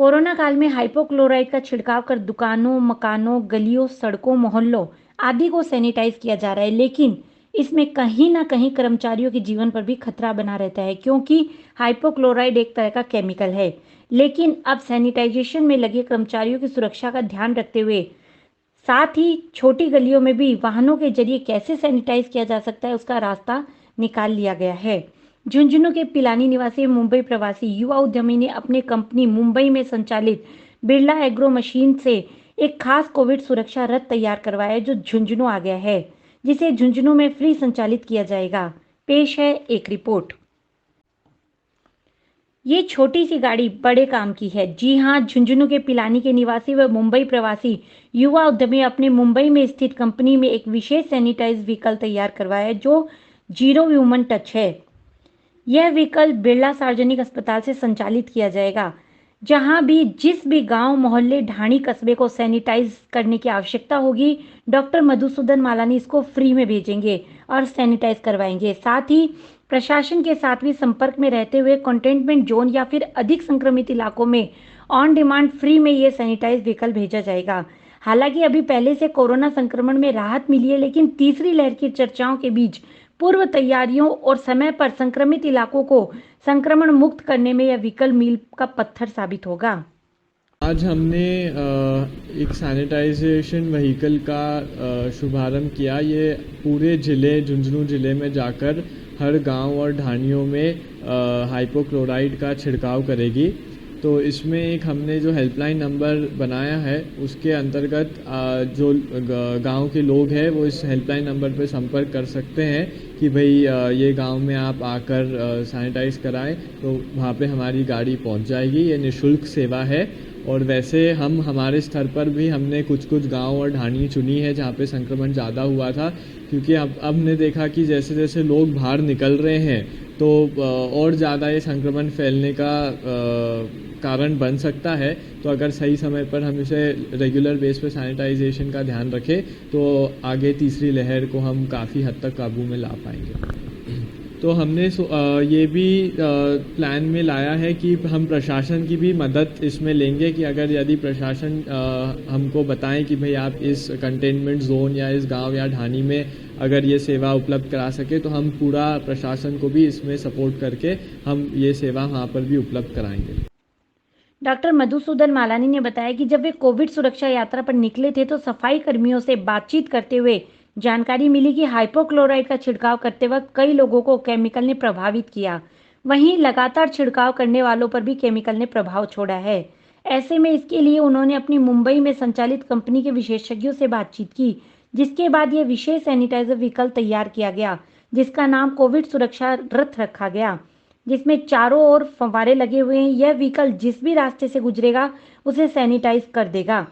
Corona काल में hypochloride का छिड़काव कर दुकानों, मकानों, गलियों, सड़कों, मोहल्लों आदि को सैनिटाइज किया जा रहा है, लेकिन इसमें कहीं ना कहीं कर्मचारियों के जीवन पर भी खतरा बना रहता है क्योंकि हाइपोक्लोराइड एक तरह का केमिकल है। लेकिन अब सैनिटाइजेशन में लगे कर्मचारियों की सुरक्षा का ध्यान रखते हुए साथ ही छोटी गलियों में भी वाहनों के जरिए कैसे सैनिटाइज किया जा सकता है उसका रास्ता निकाल लिया गया है। झुंझुनू के पिलानी निवासी मुंबई प्रवासी युवा उद्यमी ने अपने कंपनी मुंबई में संचालित बिरला एग्रो मशीन से एक खास कोविड सुरक्षा रथ तैयार करवाया जो झुंझुनू आ गया है, जिसे झुंझुनू में फ्री संचालित किया जाएगा। पेश है एक रिपोर्ट। ये छोटी सी गाड़ी बड़े काम की है। जी हां, झुंझुनू के पिलानी के निवासी व मुंबई प्रवासी युवा उद्यमी अपने मुंबई में स्थित कंपनी में एक विशेष सैनिटाइज व्हीकल तैयार करवाया जो जीरो ह्यूमन टच है। यह व्हीकल बिरला सार्वजनिक अस्पताल से संचालित किया जाएगा। जहां भी जिस भी गांव, मोहल्ले, ढाणी, कस्बे को सैनिटाइज करने की आवश्यकता होगी, डॉक्टर मधुसूदन मालानी इसको फ्री में भेजेंगे और सैनिटाइज करवाएंगे। साथ ही प्रशासन के साथ भी संपर्क में रहते हुए कंटेनमेंट जोन या फिर अधिक संक्रमित इलाकों में ऑन डिमांड फ्री में ये सैनिटाइज व्हीकल भेजा जाएगा। हालांकि अभी पहले से कोरोना संक्रमण में राहत मिली है, लेकिन तीसरी लहर की चर्चाओं के बीच पूर्व तैयारियों और समय पर संक्रमित इलाकों को संक्रमण मुक्त करने में यह व्हीकल मील का पत्थर साबित होगा। आज हमने एक सैनिटाइजेशन व्हीकल का शुभारंभ किया। ये पूरे ज़िले झुंझुनू ज़िले में जाकर हर गांव और ढाणियों में हाइपोक्लोराइड का छिड़काव करेगी। तो इसमें एक हमने जो हेल्पलाइन नंबर बनाया है उसके अंतर्गत जो गांव के लोग हैं वो इस हेल्पलाइन नंबर पर संपर्क कर सकते हैं कि भाई ये गांव में आप आकर सैनिटाइज कराएं, तो वहाँ पे हमारी गाड़ी पहुँच जाएगी। ये निःशुल्क सेवा है। और वैसे हम हमारे स्तर पर भी हमने कुछ गांव और ढाणी चुनी है जहाँ पे संक्रमण ज़्यादा हुआ था, क्योंकि अब हमने देखा कि जैसे जैसे लोग बाहर निकल रहे हैं तो और ज़्यादा ये संक्रमण फैलने का कारण बन सकता है। तो अगर सही समय पर हम इसे रेगुलर बेस पे सैनिटाइजेशन का ध्यान रखें तो आगे तीसरी लहर को हम काफ़ी हद तक काबू में ला पाएंगे। तो हमने ये भी प्लान में लाया है कि हम प्रशासन की भी मदद इसमें लेंगे कि अगर यदि प्रशासन हमको बताएं कि भाई आप इस कंटेनमेंट जोन या इस गांव या ढाणी में अगर ये सेवा उपलब्ध करा सके तो हम पूरा प्रशासन को भी इसमें सपोर्ट करके हम ये सेवा वहाँ पर भी उपलब्ध कराएंगे। डॉक्टर मधुसूदन मालानी ने बताया कि जब वे कोविड सुरक्षा यात्रा पर निकले थे तो सफाई कर्मियों से बातचीत करते हुए जानकारी मिली कि हाइपोक्लोराइड का छिड़काव करते वक्त कई लोगों को केमिकल ने प्रभावित किया। वहीं लगातार छिड़काव करने वालों पर भी केमिकल ने प्रभाव छोड़ा है। ऐसे में इसके लिए उन्होंने अपनी मुंबई में संचालित कंपनी के विशेषज्ञों से बातचीत की, जिसके बाद यह विशेष सैनिटाइजर व्हीकल तैयार किया गया जिसका नाम कोविड सुरक्षा रथ रखा गया, जिसमें चारों ओर फव्वारे लगे हुए हैं। यह व्हीकल जिस भी रास्ते से गुजरेगा उसे सैनिटाइज कर देगा।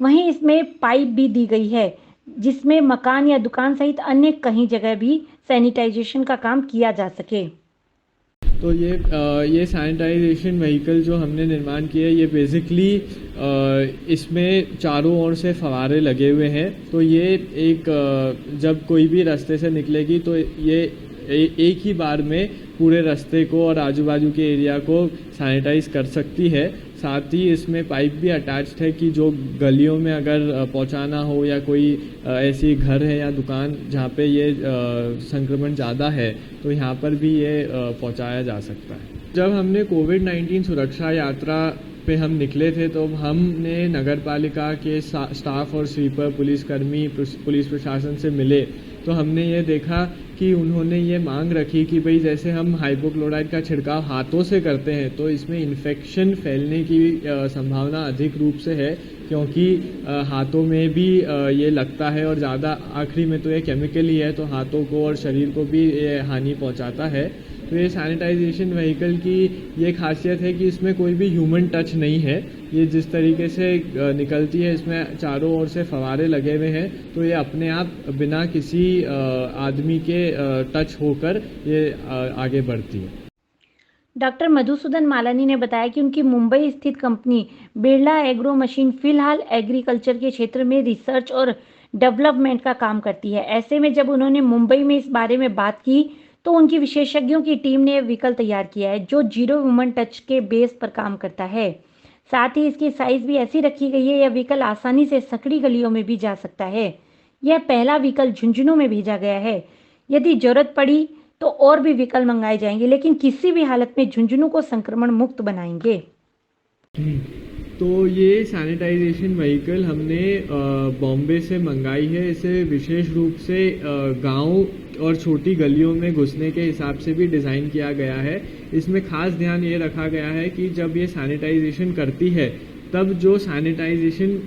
वहीं इसमें पाइप भी दी गई है जिसमें मकान या दुकान सहित अन्य कहीं जगह भी सैनिटाइजेशन का काम किया जा सके। तो ये सैनिटाइजेशन व्हीकल जो हमने निर्माण किया है ये बेसिकली इसमें चारों ओर से फव्वारे लगे हुए हैं। तो ये एक जब कोई भी रास्ते से निकलेगी तो ये एक ही बार में पूरे रास्ते को और आजू बाजू के एरिया को सैनिटाइज कर सकती है। साथ ही इसमें पाइप भी अटैच्ड है कि जो गलियों में अगर पहुंचाना हो या कोई ऐसी घर है या दुकान जहां पे ये संक्रमण ज़्यादा है तो यहाँ पर भी ये पहुंचाया जा सकता है। जब हमने कोविड-19 सुरक्षा यात्रा पे हम निकले थे तो हमने नगर पालिका के स्टाफ और स्वीपर, पुलिसकर्मी, पुलिस प्रशासन से मिले तो हमने ये देखा कि उन्होंने ये मांग रखी कि भाई जैसे हम हाइपोक्लोराइड का छिड़काव हाथों से करते हैं तो इसमें इन्फेक्शन फैलने की संभावना अधिक रूप से है, क्योंकि हाथों में भी ये लगता है और ज़्यादा आखिरी में तो ये केमिकल ही है तो हाथों को और शरीर को भी ये हानि पहुंचाता है। तो ये सैनिटाइजेशन व्हीकल की ये खासियत है कि इसमें कोई भी ह्यूमन टच नहीं है। ये जिस तरीके से निकलती है इसमें चारों ओर से फव्वारे लगे हुए हैं तो ये अपने आप बिना किसी आदमी के टच होकर ये आगे बढ़ती है। डॉक्टर मधुसूदन मालानी ने बताया कि उनकी मुंबई स्थित कंपनी बिरला एग्रो मशीन फिलहाल एग्रीकल्चर के क्षेत्र में रिसर्च और डेवलपमेंट का काम करती है। ऐसे में जब उन्होंने मुंबई में इस बारे में बात की तो उनकी विशेषज्ञों की टीम ने व्हीकल तैयार किया है जो जीरो ह्यूमन टच के बेस पर काम करता है। साथ ही इसकी साइज भी ऐसी रखी गई है, यह व्हीकल आसानी से संकरी गलियों में भी जा सकता है। यह पहला व्हीकल झुंझुनू में भेजा गया है। यदि जरूरत पड़ी तो और भी व्हीकल मंगाए जाएंगे, लेकिन किसी भी हालत में झुंझुनू को संक्रमण मुक्त बनाएंगे। तो ये सैनिटाइजेशन व्हीकल हमने बॉम्बे से मंगाई है। इसे विशेष रूप से गांव और छोटी गलियों में घुसने के हिसाब से भी डिज़ाइन किया गया है। इसमें खास ध्यान ये रखा गया है कि जब ये सैनिटाइजेशन करती है तब जो सैनिटाइजेशन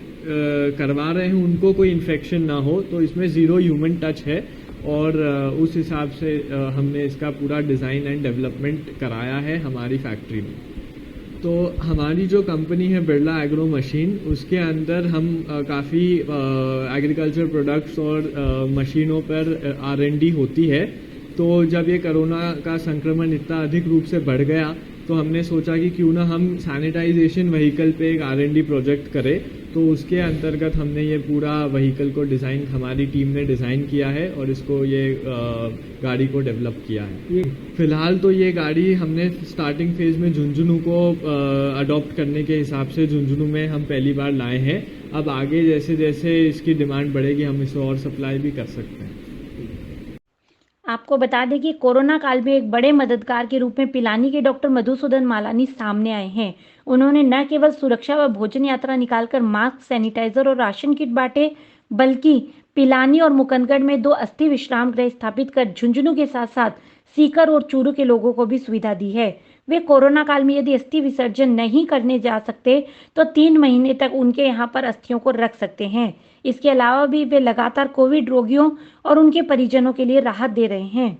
करवा रहे हैं उनको कोई इन्फेक्शन ना हो, तो इसमें ज़ीरो ह्यूमन टच है और उस हिसाब से हमने इसका पूरा डिज़ाइन एंड डेवलपमेंट कराया है हमारी फैक्ट्री में। तो हमारी जो कंपनी है बिरला एग्रो मशीन, उसके अंदर हम काफ़ी एग्रीकल्चर प्रोडक्ट्स और मशीनों पर R&D होती है। तो जब ये कोरोना का संक्रमण इतना अधिक रूप से बढ़ गया तो हमने सोचा कि क्यों ना हम सैनिटाइजेशन व्हीकल पे एक R&D प्रोजेक्ट करें। तो उसके अंतर्गत हमने ये पूरा व्हीकल को डिज़ाइन, हमारी टीम ने डिज़ाइन किया है और इसको ये गाड़ी को डेवलप किया है। फिलहाल तो ये गाड़ी हमने स्टार्टिंग फेज़ में झुंझुनू को अडॉप्ट करने के हिसाब से झुंझुनू में हम पहली बार लाए हैं। अब आगे जैसे जैसे इसकी डिमांड बढ़ेगी हम इसे और सप्लाई भी कर सकते हैं। आपको बता दें कि कोरोना काल में एक बड़े मददगार के रूप में पिलानी के डॉक्टर मधुसूदन मालानी सामने आए हैं। उन्होंने न केवल सुरक्षा व भोजन यात्रा निकालकर मास्क, सैनिटाइजर और राशन किट बांटे, बल्कि पिलानी और मुकंदगढ़ में 2 अस्थि विश्राम गृह स्थापित कर झुंझुनू के साथ साथ सीकर और चूरू के लोगों को भी सुविधा दी है। वे कोरोना काल में यदि अस्थि विसर्जन नहीं करने जा सकते तो 3 महीने तक उनके यहाँ पर अस्थियों को रख सकते हैं। इसके अलावा भी वे लगातार कोविड रोगियों और उनके परिजनों के लिए राहत दे रहे हैं।